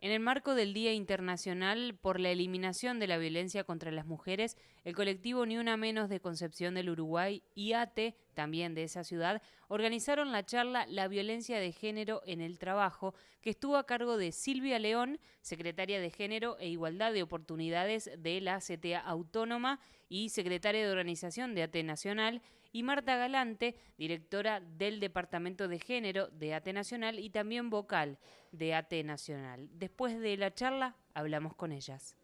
En el marco del Día Internacional por la Eliminación de la Violencia contra las Mujeres, el colectivo Ni Una Menos de Concepción del Uruguay y ATE, también de esa ciudad, organizaron la charla La violencia de género en el trabajo, que estuvo a cargo de Silvia León, secretaria de Género e Igualdad de Oportunidades de la CTA Autónoma y secretaria de Organización de ATE Nacional, y Marta Galante, directora del Departamento de Género de ATE Nacional y también vocal de ATE Nacional. Después de la charla, hablamos con ellas.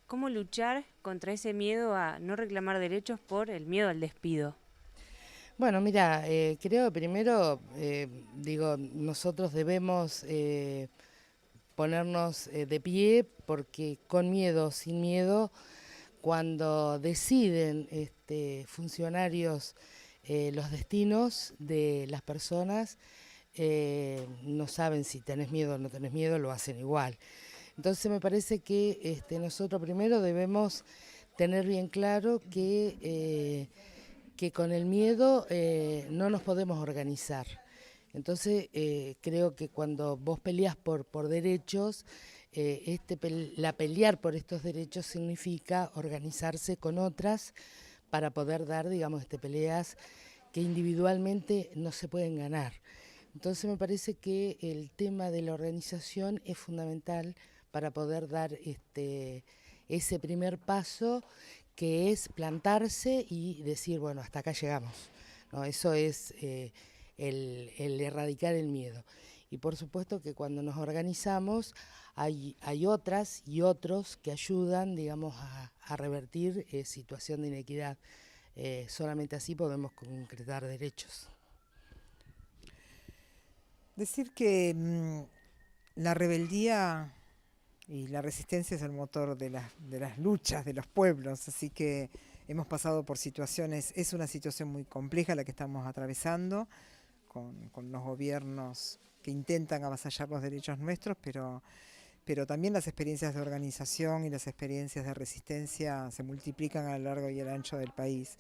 ¿Cómo luchar contra ese miedo a no reclamar derechos por el miedo al despido? Bueno, mira, creo primero, nosotros debemos ponernos de pie porque con miedo, sin miedo, cuando deciden funcionarios los destinos de las personas, no saben si tenés miedo o no tenés miedo, lo hacen igual. Entonces me parece que nosotros primero debemos tener bien claro que con el miedo no nos podemos organizar. Entonces creo que cuando vos peleás por derechos, la pelear por estos derechos significa organizarse con otras para poder dar, digamos, peleas que individualmente no se pueden ganar. Entonces me parece que el tema de la organización es fundamental para poder dar ese primer paso, que es plantarse y decir, bueno, hasta acá llegamos, ¿no? Eso es el erradicar el miedo. Y por supuesto que cuando nos organizamos hay otras y otros que ayudan, digamos, a revertir situación de inequidad. Solamente así podemos concretar derechos. Decir que la rebeldía y la resistencia es el motor de las luchas de los pueblos, así que hemos pasado por situaciones, es una situación muy compleja la que estamos atravesando, con los gobiernos que intentan avasallar los derechos nuestros, pero también las experiencias de organización y las experiencias de resistencia se multiplican a lo largo y el ancho del país.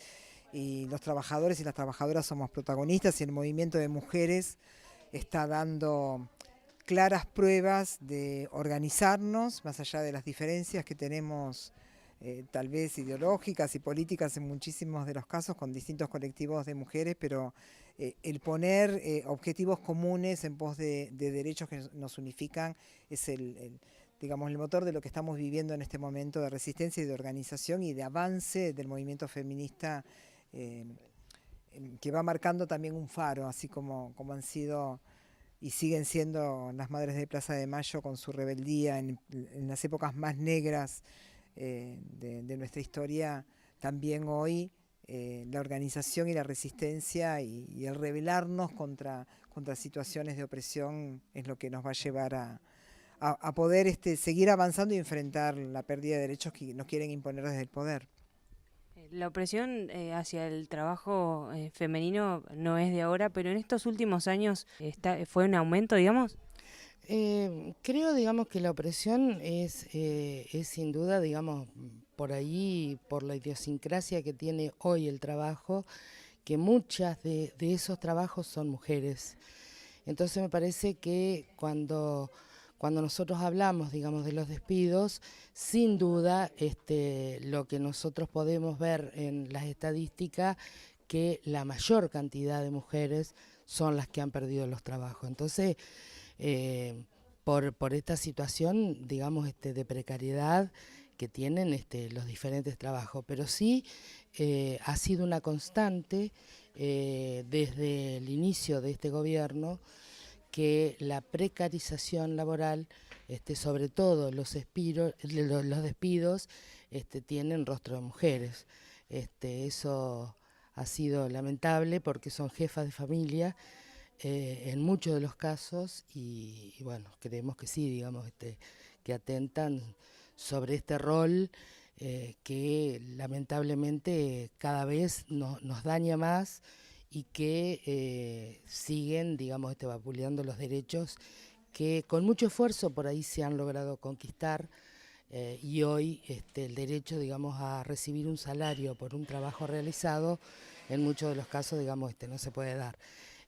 Y los trabajadores y las trabajadoras somos protagonistas y el movimiento de mujeres está dando claras pruebas de organizarnos, más allá de las diferencias que tenemos tal vez ideológicas y políticas en muchísimos de los casos con distintos colectivos de mujeres, pero el poner objetivos comunes en pos de derechos que nos unifican es digamos, el motor de lo que estamos viviendo en este momento de resistencia y de organización y de avance del movimiento feminista, eh, que va marcando también un faro, así como han sido y siguen siendo las madres de Plaza de Mayo con su rebeldía en las épocas más negras de nuestra historia. También hoy la organización y la resistencia y el rebelarnos contra situaciones de opresión es lo que nos va a llevar a poder seguir avanzando y enfrentar la pérdida de derechos que nos quieren imponer desde el poder. La opresión hacia el trabajo femenino no es de ahora, pero en estos últimos años fue un aumento, digamos. Creo, digamos, que la opresión es sin duda, digamos, por ahí, por la idiosincrasia que tiene hoy el trabajo, que muchas de esos trabajos son mujeres. Entonces me parece que cuando nosotros hablamos, digamos, de los despidos, sin duda lo que nosotros podemos ver en las estadísticas, que la mayor cantidad de mujeres son las que han perdido los trabajos. Entonces, eh, por esta situación, digamos, de precariedad que tienen los diferentes trabajos. Pero sí ha sido una constante desde el inicio de este gobierno que la precarización laboral, sobre todo los despidos, tienen rostro de mujeres. Eso ha sido lamentable porque son jefas de familia en muchos de los casos y bueno, creemos que sí, digamos, que atentan sobre este rol que lamentablemente cada vez nos daña más y que siguen, digamos, vapuleando los derechos que con mucho esfuerzo por ahí se han logrado conquistar, y hoy el derecho, digamos, a recibir un salario por un trabajo realizado, en muchos de los casos, digamos, no se puede dar.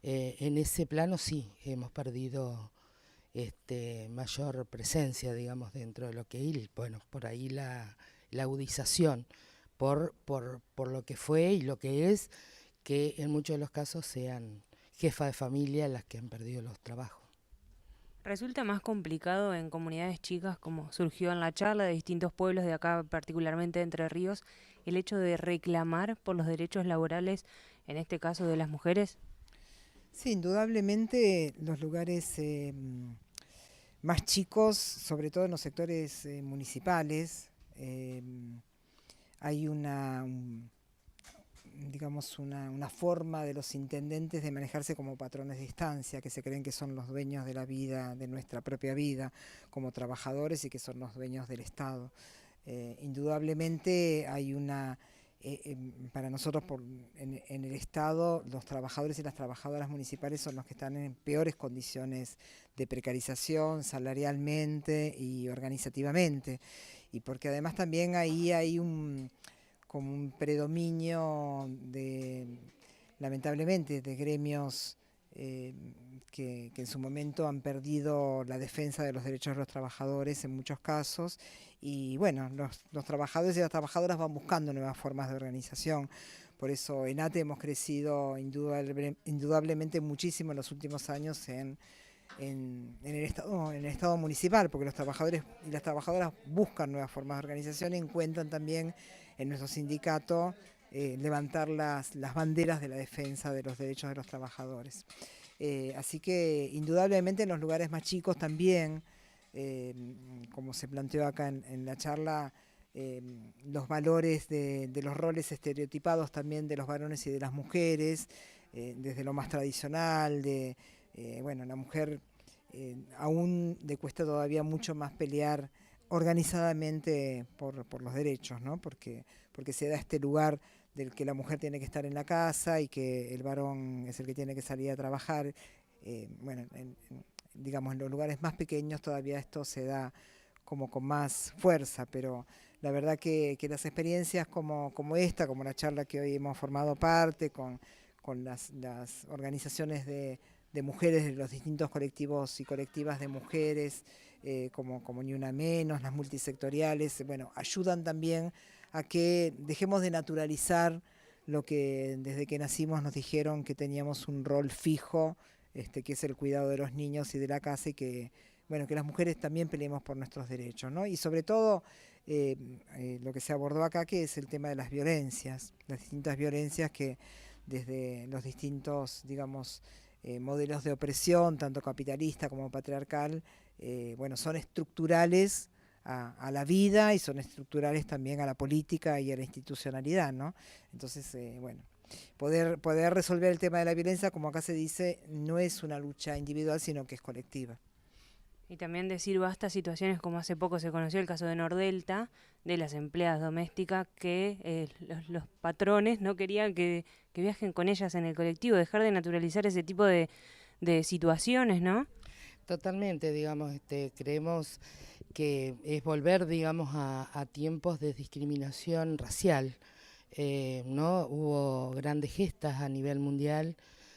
En ese plano sí hemos perdido mayor presencia, digamos, dentro de lo que es, bueno, por ahí la agudización por lo que fue y lo que es, que en muchos de los casos sean jefas de familia las que han perdido los trabajos. Resulta más complicado en comunidades chicas, como surgió en la charla de distintos pueblos de acá, particularmente de Entre Ríos, el hecho de reclamar por los derechos laborales, en este caso de las mujeres. Sí, indudablemente los lugares más chicos, sobre todo en los sectores municipales, hay digamos una forma de los intendentes de manejarse como patrones de instancia, que se creen que son los dueños de la vida, de nuestra propia vida, como trabajadores, y que son los dueños del Estado. Indudablemente hay para nosotros en el Estado, los trabajadores y las trabajadoras municipales son los que están en peores condiciones de precarización salarialmente y organizativamente, y porque además también ahí hay como un predominio lamentablemente, de gremios que en su momento han perdido la defensa de los derechos de los trabajadores en muchos casos, y bueno, los trabajadores y las trabajadoras van buscando nuevas formas de organización. Por eso en ATE hemos crecido indudablemente muchísimo en los últimos años en el estado municipal, porque los trabajadores y las trabajadoras buscan nuevas formas de organización y encuentran también en nuestro sindicato levantar las banderas de la defensa de los derechos de los trabajadores. Así que indudablemente en los lugares más chicos también, como se planteó acá en la charla, los valores de los roles estereotipados también de los varones y de las mujeres, desde lo más tradicional, bueno, la mujer aún le cuesta todavía mucho más pelear organizadamente por los derechos, ¿no? Porque se da este lugar del que la mujer tiene que estar en la casa y que el varón es el que tiene que salir a trabajar. Bueno, digamos, en los lugares más pequeños todavía esto se da como con más fuerza, pero la verdad que las experiencias como esta, como la charla que hoy hemos formado parte, con las organizaciones de mujeres de los distintos colectivos y colectivas de mujeres, como Ni Una Menos, las multisectoriales, bueno, ayudan también a que dejemos de naturalizar lo que desde que nacimos nos dijeron que teníamos un rol fijo, que es el cuidado de los niños y de la casa, y que, bueno, que las mujeres también peleemos por nuestros derechos, ¿no? Y sobre todo lo que se abordó acá, que es el tema de las distintas violencias que desde los distintos, digamos, modelos de opresión, tanto capitalista como patriarcal, bueno, son estructurales a la vida y son estructurales también a la política y a la institucionalidad, ¿no? Entonces, bueno, poder resolver el tema de la violencia, como acá se dice, no es una lucha individual, sino que es colectiva. Y también decir basta situaciones como hace poco se conoció el caso de Nordelta, de las empleadas domésticas que los patrones no querían que viajen con ellas en el colectivo, dejar de naturalizar ese tipo de situaciones, ¿no? Totalmente, digamos, creemos que es volver, digamos, a tiempos de discriminación racial, ¿no? Hubo grandes gestas a nivel mundial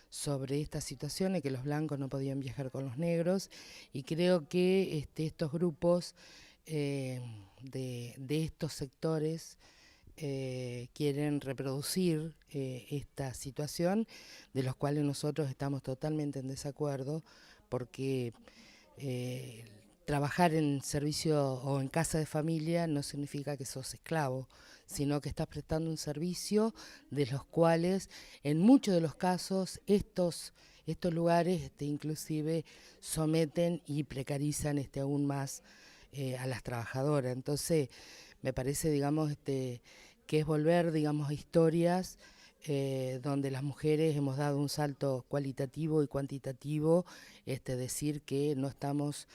sobre estas situaciones, que los blancos no podían viajar con los negros, y creo que estos grupos de estos sectores quieren reproducir esta situación, de los cuales nosotros estamos totalmente en desacuerdo, porque trabajar en servicio o en casa de familia no significa que sos esclavo, sino que estás prestando un servicio de los cuales en muchos de los casos estos lugares inclusive someten y precarizan aún más a las trabajadoras. Entonces me parece, digamos, que es volver, digamos, a historias donde las mujeres hemos dado un salto cualitativo y cuantitativo, decir que no estamos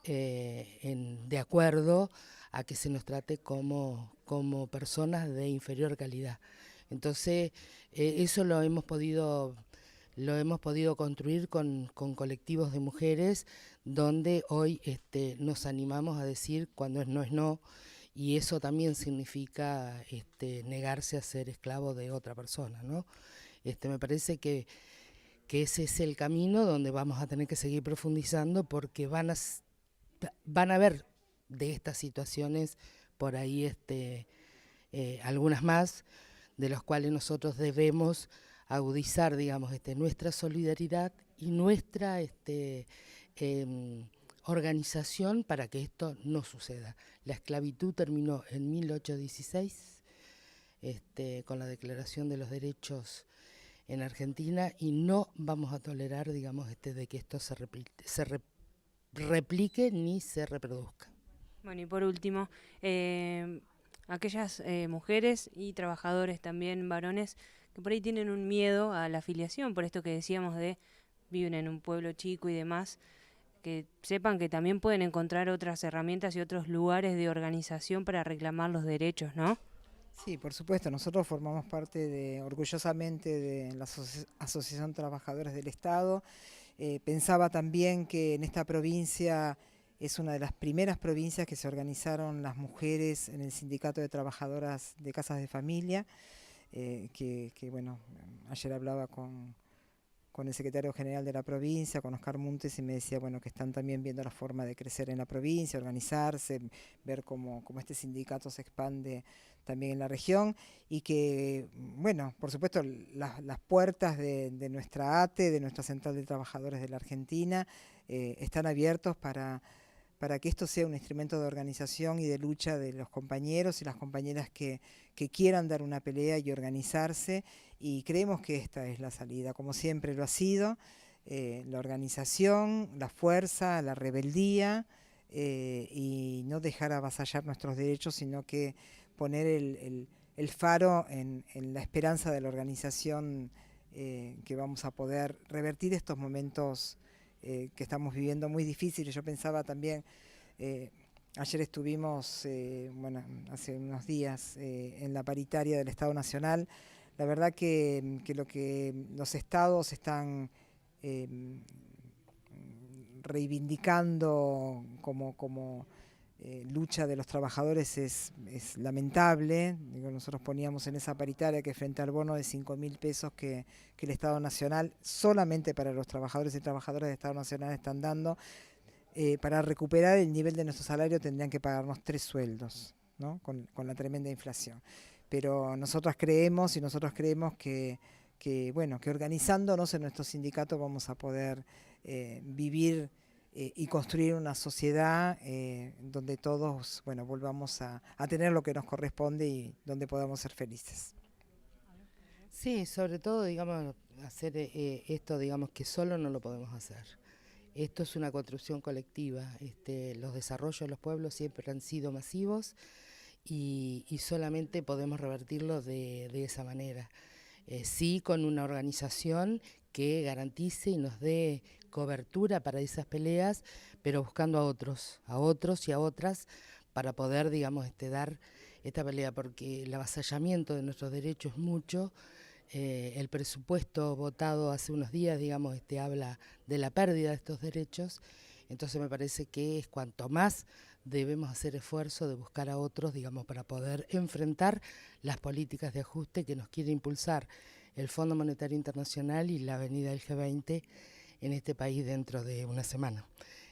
de acuerdo a que se nos trate como personas de inferior calidad. Entonces, eso lo hemos podido construir con colectivos de mujeres, donde hoy nos animamos a decir cuando no es no, y eso también significa negarse a ser esclavo de otra persona, ¿no? Me parece que que ese es el camino donde vamos a tener que seguir profundizando, porque van a haber de estas situaciones por ahí algunas más, de los cuales nosotros debemos agudizar, digamos, nuestra solidaridad y nuestra organización para que esto no suceda. La esclavitud terminó en 1816 con la Declaración de los Derechos en Argentina, y no vamos a tolerar, digamos, de que esto se replique ni se reproduzca. Bueno, y por último, aquellas mujeres y trabajadores también varones que por ahí tienen un miedo a la afiliación, por esto que decíamos de viven en un pueblo chico y demás, que sepan que también pueden encontrar otras herramientas y otros lugares de organización para reclamar los derechos, ¿no? Sí, por supuesto, nosotros formamos parte orgullosamente de la Asociación Trabajadores del Estado. Pensaba también que en esta provincia es una de las primeras provincias que se organizaron las mujeres en el Sindicato de Trabajadoras de Casas de Familia, bueno, ayer hablaba con el secretario general de la provincia, con Oscar Muntes, y me decía, bueno, que están también viendo la forma de crecer en la provincia, organizarse, ver cómo este sindicato se expande también en la región, y que, bueno, por supuesto, las puertas de nuestra ATE, de nuestra Central de Trabajadores de la Argentina, están abiertos para que esto sea un instrumento de organización y de lucha de los compañeros y las compañeras que quieran dar una pelea y organizarse, y creemos que esta es la salida, como siempre lo ha sido, la organización, la fuerza, la rebeldía, y no dejar avasallar nuestros derechos, sino que poner el faro en la esperanza de la organización, que vamos a poder revertir estos momentos que estamos viviendo muy difíciles. Yo pensaba también, ayer estuvimos, bueno, hace unos días, en la paritaria del Estado Nacional. La verdad que lo que los estados están reivindicando como lucha de los trabajadores es lamentable. Digo, nosotros poníamos en esa paritaria que frente al bono de 5.000 pesos que el Estado Nacional solamente para los trabajadores y trabajadoras del Estado Nacional están dando, para recuperar el nivel de nuestro salario tendrían que pagarnos 3 sueldos, ¿no? Con la tremenda inflación. Pero nosotros creemos que bueno, que organizándonos en nuestro sindicato vamos a poder vivir y construir una sociedad donde todos, bueno, volvamos a tener lo que nos corresponde y donde podamos ser felices. Sí, sobre todo, digamos, hacer esto, digamos, que solo no lo podemos hacer. Esto es una construcción colectiva. Los desarrollos de los pueblos siempre han sido masivos, y solamente podemos revertirlo de esa manera. Sí, con una organización que garantice y nos dé cobertura para esas peleas, pero buscando a otros y a otras para poder, digamos, dar esta pelea, porque el avasallamiento de nuestros derechos es mucho. El presupuesto votado hace unos días, digamos, habla de la pérdida de estos derechos. Entonces me parece que es cuanto más debemos hacer esfuerzo de buscar a otros, digamos, para poder enfrentar las políticas de ajuste que nos quiere impulsar el Fondo Monetario Internacional y la venida del G20 en este país dentro de una semana.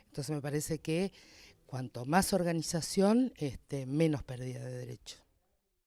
Entonces me parece que cuanto más organización, menos pérdida de derechos.